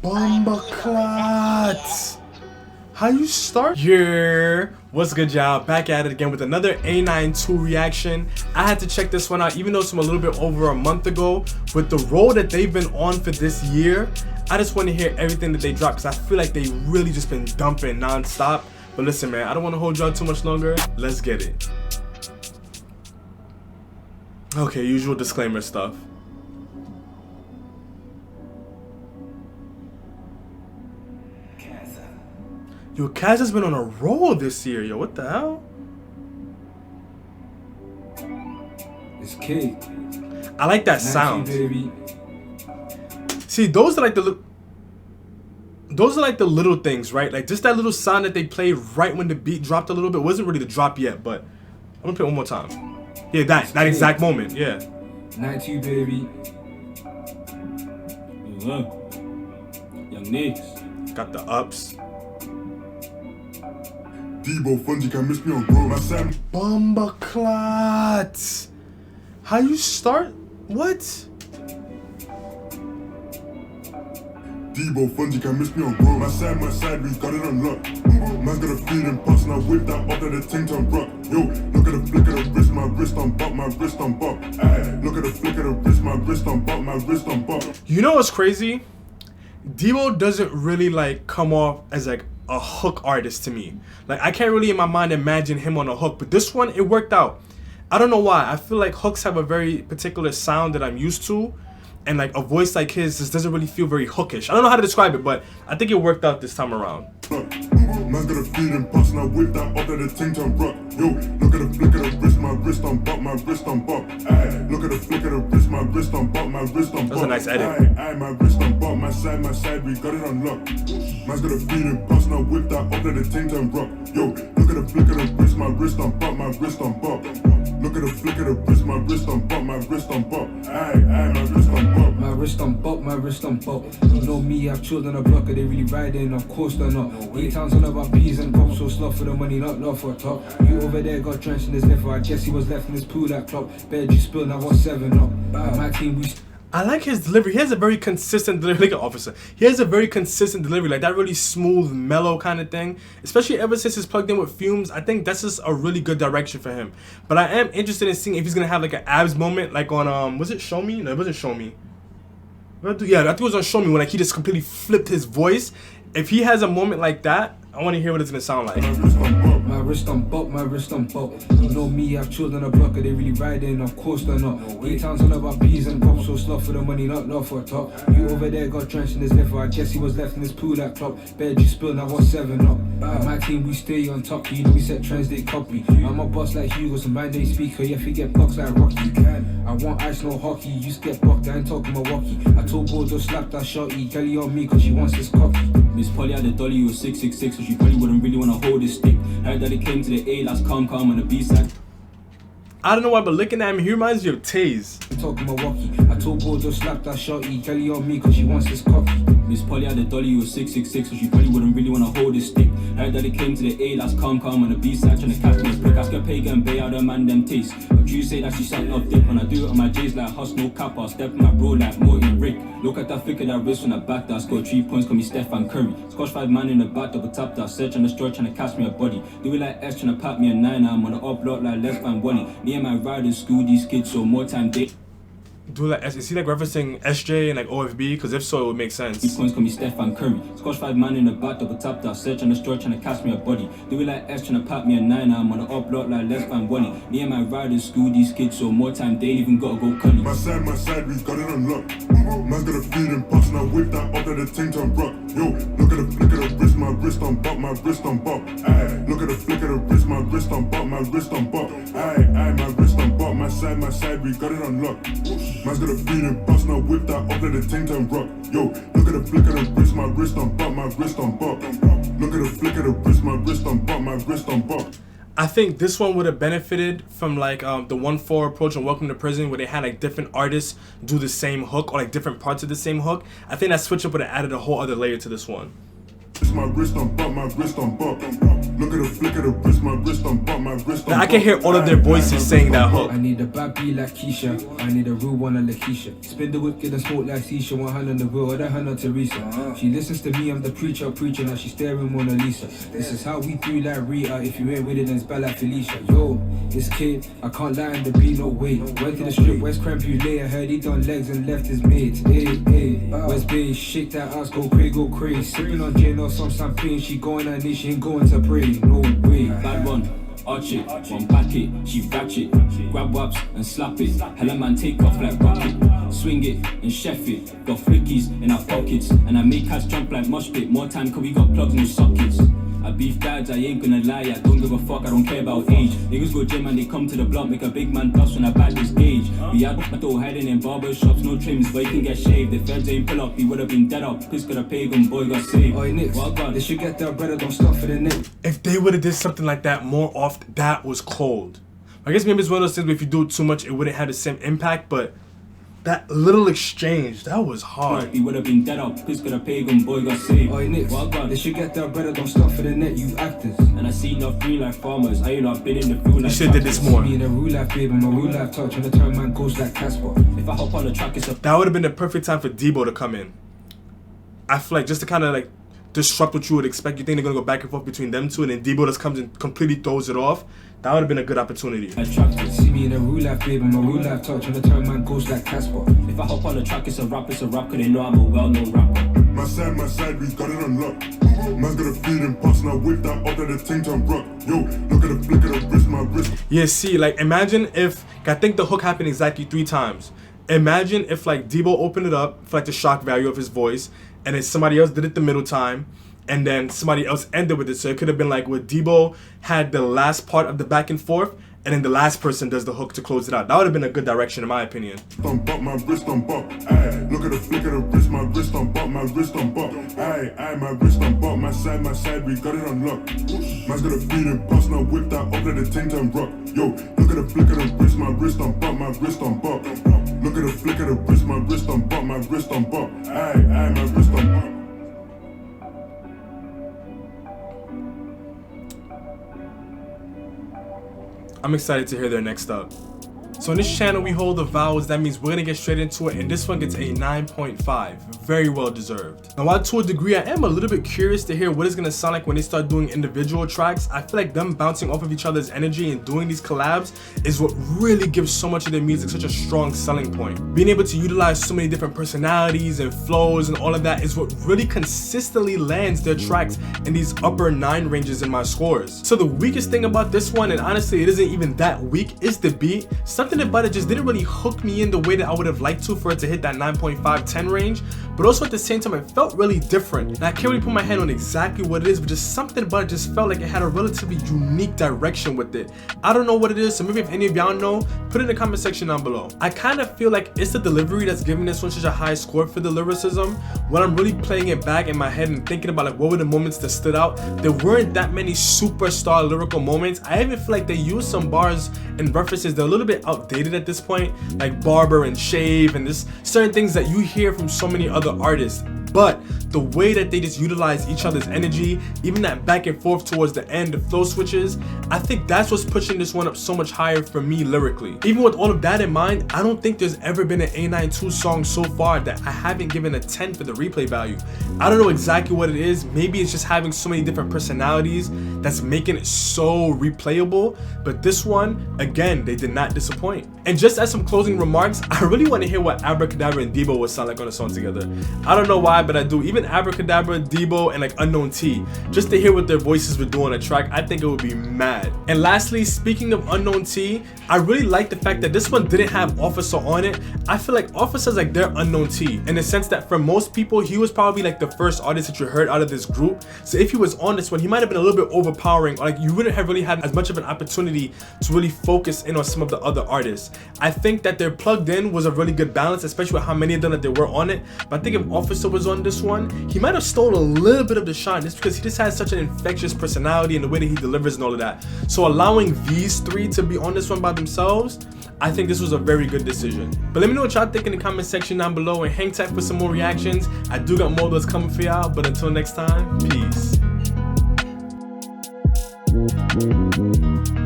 Bombaclat. How you start? Yeah, what's good, y'all? Back at it again with another A92 reaction. I had to check this one out, even though it's from a little bit over a month ago. With the roll that they've been on for this year, I just want to hear everything that they dropped because I feel like they really just been dumping non-stop. But listen, man, I don't want to hold y'all too much longer. Let's get it. Okay, usual disclaimer stuff. Yo, Ksav has been on a roll this year, yo. What the hell? It's cake. I like that sound. See, those are like the little things, right? Like just that little sound that they played right when the beat dropped a little bit. It wasn't really the drop yet, but I'm gonna play it one more time. Yeah, that exact moment. Yeah. 92, baby. Young Nikz. Got the ups. Fungi can miss me on bro, my Sam. Bombaclat. How you start? What? Fungi can miss me on bro, my side, we got it unlocked. Man's got a feeling pulse, now whip that up at the ting to rock. Yo, look at the flick of the wrist, my wrist on bop, my wrist on bop. Ay, look at the flick of the wrist, my wrist on bop, my wrist on bop. You know what's crazy? D.O doesn't really like come off as like a hook artist to me. Like I can't really in my mind imagine him on a hook, but this one, it worked out. I don't know why. I feel like hooks have a very particular sound that I'm used to, and like a voice like his just doesn't really feel very hookish. I don't know how to describe it, but I think it worked out this time around. Man's got a feeling pulse, now whip that up at the ting to rock. Yo, look at the flick of the wrist, my wrist on bop, my wrist on bop. Ay, look at the flick of the wrist, my wrist on bop, my wrist on bop. That's a nice edit. Ay, my wrist on bop, my side, we got it unlocked. Man's got a feeling pulse, now whip that up at the ting to rock. Yo, look at the flick of the wrist, my wrist on bop, my wrist on bop. Look at the flick of the wrist, my wrist on bop, my wrist on bop. Ay, my wrist on bop. My wrist on bop, my wrist on bop. You know me, I've chilled on a block, are they really riding? Of course they're not. 8 times on about peas and pops, so slow for the money, not love for a top. You over there got drenched in his liver, I guess he was left in his pool like Klopp. Bed you spilled, now what's 7 up? My team, we I like his delivery. He has a very consistent delivery, like an officer. He has a very consistent delivery, like that really smooth, mellow kind of thing. Especially ever since he's plugged in with Fumes, I think that's just a really good direction for him. But I am interested in seeing if he's gonna have like an abs moment, like on was it Show Me? No, it wasn't Show Me. Yeah, I think it was on Show Me when like he just completely flipped his voice. If he has a moment like that, I want to hear what it's gonna sound like. My wrist on bop, my wrist on bop. You know me, I've chilled on a block, are they really riding? Of course they're not. 8 times on about peas and pops, so slow for the money, not love for a top. You over there got drenched in his liver, I guess he was left in his pool like Klopp. Bed you spilled, now what's 7 up? My team, we stay on top, you know we set trends, they copy. I'm a boss like Hugo, some mind they speaker, yeah, if you get boxed like Rocky. I want ice, no hockey, you just get blocked, I ain't talking Milwaukee. I told Bordeaux, slap that shotty, Kelly on me, cause she wants this cocky. Miss Polly had the dolly with 666, so she probably wouldn't really want to hold this stick. Heard that it came to the A, last calm on the B side. I don't know why, but looking at him, he reminds me of Taze. I'm talking Milwaukee. I told Bordeaux, slap that shotty, Kelly on me, cause she wants this cocky. Miss Polly had the dolly with 666, so she probably wouldn't really want to hold this stick. Heard that it came to the A, last calm on the B side, trying to catch me. Brick, ask her pagan, bay out her man them taste. But you say that she sucked up dick when I do it on my J's like Huss, no cap, I'll step my bro like Morty and Rick. Look at that flick of that wrist when I back that, scored 3 points, call me Stephen Curry. Squash 5 man in the back, double tap that, search on the straw, trying to catch me a body. Do it like S, trying to pat me a 9, I'm on the up block like left man Wally. Me and my riders school these kids, so more time they Do like is he like referencing SJ and like OFB? Because if so, it would make sense. These points call me Stephen Curry. Squash 5 man in the back, double tap that, search on the straw, trying to catch me a body. Do it like S, trying to pat me a 9, I'm on the up block like left man Wally. Me and my riders school these kids, so more time they ain't even gotta go cully. My side, we got it unlocked. Man's got a feeling pulse, now whip that up at the ting to rock. Yo, look at the flick of the wrist, my wrist on bop, my wrist on bop. Ay, look at the flick of the wrist, my wrist on bop, my wrist on bop. Ay, my wrist on bop, my side, we got it unlocked. Man's got a feeling pulse, now whip that up at the ting to rock. Yo, look at the flick of the wrist, my wrist on bop, my wrist on bop. Look at the flick of the wrist, my wrist on bop, my wrist on bop. I think this one would have benefited from like the 1-4 approach on Welcome to Prison, where they had like different artists do the same hook or like different parts of the same hook. I think that switch up would have added a whole other layer to this one. My wrist on buck, my wrist on buck. Look at the flick of the wrist, my wrist on buck, my wrist on Now, I can hear all of their voices saying that hook. I need a bad B like Keisha. I need a real one like Lakeisha. Spin the whip, get a smoke like Tisha. One hand on the wheel, other hand on Teresa. She listens to me, I'm the preacher. Now she's staring Mona Lisa. This is how we do like Rita. If you ain't with it, then it's bad like Felicia. Yo, it's kid, I can't lie on the beat, no way. Went to the strip, West Crampulay. I heard he done legs and left his mates. Hey, hey, West Bay, shake that ass, go crazy. Sipping on gin or some champagne. She going on this, she ain't going to pray. No way. Bad one, arch it, one back it, she ratchet, grab waps and slap it. Hella man take off like rocket, swing it and chef it. Got flickies in our pockets, and I make cats jump like mosh pit. More time 'cause we got plugs, no sockets. I beef dads, I ain't gonna lie, I don't give a fuck, I don't care about age. Niggas go gym and they come to the block, make a big man dust when I back this gauge. We had metal hiding in barber shops, no trims, but you can get shaved. If feds ain't pull up, he would've been dead up. Piss could have pagan, boy got saved. Oi, Nikz, Well done. they should get their bread, don't stop for the neck. If they would have did something like that more often, that was cold. I guess maybe it's one of those things where if you do it too much, it wouldn't have the same impact, but that little exchange, that was hard. He would have been dead up, piss could have pagan, boy got saved. Oi, Nikz, Well done. they should get their bread, don't stop for the net, you actors. And I see enough green like farmers, I ain't not been in the field You like should have did this more. Me in a real life, baby, my real life touch, and the turn man goes like Casper. If I hop on the track, it's a That would have been the perfect time for Debo to come in. I feel like just to kind of like disrupt what you would expect. You think they're going to go back and forth between them two, and then Debo just comes and completely throws it off. That would have been a good opportunity. attracted. See me in a real life, baby, my real life touch, and the turn man goes like Casper. If I hop on the track, it's a rap, cause they know I'm a well-known rapper. My side, we got it on lock. Man's got a feeling pass, now whip that up at the ting to rock. Yo, look at the flick of the wrist, my wrist. Yeah, see, like, imagine if, I think the hook happened exactly 3 times. Imagine if, like, Debo opened it up for, like, the shock value of his voice, and then somebody else did it the middle time, and then somebody else ended with it. So it could have been like where Debo had the last part of the back and forth, and then the last person does the hook to close it out. That would have been a good direction in my opinion. On buck, my wrist on buck. Aye, look at the flick of the wrist, my wrist on buck, my wrist on buck. Aye, my wrist on buck, my side, we got it on lock. Man's got a feeling pass, now whip that up at the ting to rock. Yo, look at the flick of the wrist, my wrist on buck, my wrist on buck. Look at the flick of the wrist, my wrist on buck, my wrist on buck. Aye, my wrist on buck. I'm excited to hear their next up. So in this channel, we hold the vowels. That means we're gonna get straight into it, and this one gets a 9.5. Very well deserved. Now, while to a degree, I am a little bit curious to hear what it's gonna sound like when they start doing individual tracks. I feel like them bouncing off of each other's energy and doing these collabs is what really gives so much of their music such a strong selling point. Being able to utilize so many different personalities and flows and all of that is what really consistently lands their tracks in these upper 9 ranges in my scores. So the weakest thing about this one, and honestly it isn't even that weak, is the beat. Something about it just didn't really hook me in the way that I would have liked to for it to hit that 9.5, 10 range, but also at the same time it felt really different. And I can't really put my hand on exactly what it is, but just something about it just felt like it had a relatively unique direction with it. I don't know what it is, so maybe if any of y'all know, put it in the comment section down below. I kind of feel like it's the delivery that's giving this one such a high score for the lyricism. When I'm really playing it back in my head and thinking about like what were the moments that stood out, there weren't that many superstar lyrical moments. I even feel like they used some bars and references that are a little bit outdated at this point, like barber and shave and this certain things that you hear from so many other artists. But the way that they just utilize each other's energy, even that back and forth towards the end, the flow switches, I think that's what's pushing this one up so much higher for me lyrically. Even with all of that in mind, I don't think there's ever been an A92 song so far that I haven't given a 10 for the replay value. I don't know exactly what it is. Maybe it's just having so many different personalities that's making it so replayable. But this one, again, they did not disappoint. And just as some closing remarks, I really want to hear what Abracadabra and Debo would sound like on a song together. I don't know why, but I do. Even Abracadabra, Debo, and like Unknown T, just to hear what their voices would do on a track, I think it would be mad. And lastly, speaking of Unknown T, I really like the fact that this one didn't have Officer on it. I feel like Officer's like their Unknown T, in the sense that for most people, he was probably like the first artist that you heard out of this group. So if he was on this one, he might have been a little bit overpowering, or like you wouldn't have really had as much of an opportunity to really focus in on some of the other artists. I think that their plugged in was a really good balance, especially with how many of them that there were on it. But I think if Officer was on this one, he might have stolen a little bit of the shine, just because he just has such an infectious personality and the way that he delivers and all of that. So allowing these 3 to be on this one by themselves, I think this was a very good decision. But let me know what y'all think in the comment section down below, and hang tight for some more reactions. I do got more of those coming for y'all, but until next time, peace. Bye.